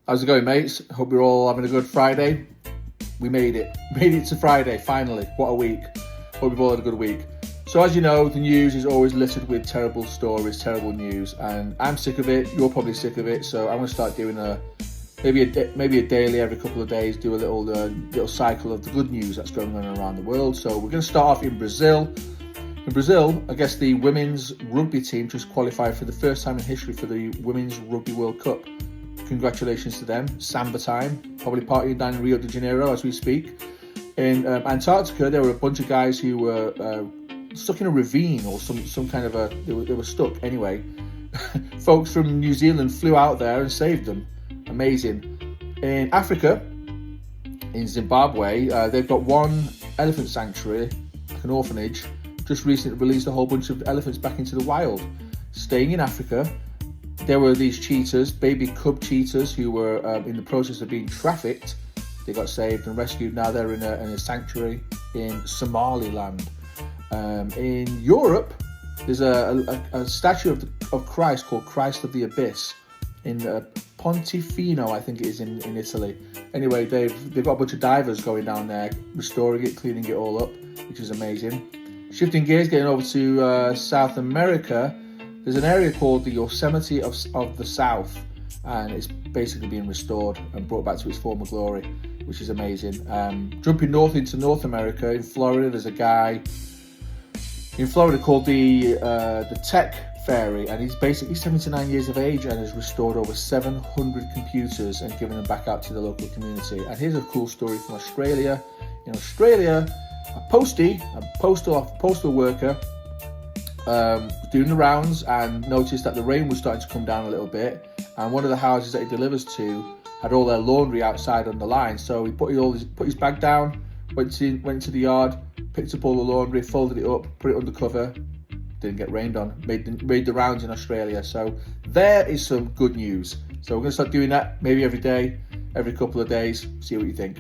How's it going, mates? Hope you're all having a good Friday. We made it. Made it to Friday, finally. What a week. Hope you've all had a good week. So as you know, the news is always littered with terrible stories, terrible news, and I'm sick of it. You're probably sick of it, so I'm going to start doing maybe a daily, every couple of days, do a little cycle of the good news that's going on around the world. So we're going to start off in Brazil. In Brazil, I guess the women's rugby team just qualified for the first time in history for the Women's Rugby World Cup. Congratulations to them. Samba time, probably partying down in Rio de Janeiro as we speak. In Antarctica, there were a bunch of guys who were stuck in a ravine or some kind of they were stuck anyway. Folks from New Zealand flew out there and saved them. Amazing. In Africa, in Zimbabwe, they've got one elephant sanctuary, like an orphanage, just recently released a whole bunch of elephants back into the wild. Staying in Africa, there were these cheetahs, baby cub cheetahs, who were in the process of being trafficked. They got saved and rescued. Now they're in a sanctuary in Somaliland. In Europe, there's a statue of Christ called Christ of the Abyss in Pontifino, I think it is, in Italy. Anyway, they've got a bunch of divers going down there, restoring it, cleaning it all up, which is amazing. Shifting gears, getting over to South America, there's an area called the Yosemite of the South, and it's basically being restored and brought back to its former glory, which is amazing. Jumping north into North America, in Florida, there's a guy in Florida called the Tech Fairy, and he's basically 79 years of age and has restored over 700 computers and given them back out to the local community. And here's a cool story from Australia. In Australia, a postal worker doing the rounds and noticed that the rain was starting to come down a little bit, and one of the houses that he delivers to had all their laundry outside on the line. So he put his bag down, went into the yard, picked up all the laundry, folded it up, put it under cover. Didn't get rained on. Made the rounds in Australia. So there is some good news. So we're going to start doing that maybe every day, every couple of days. See what you think.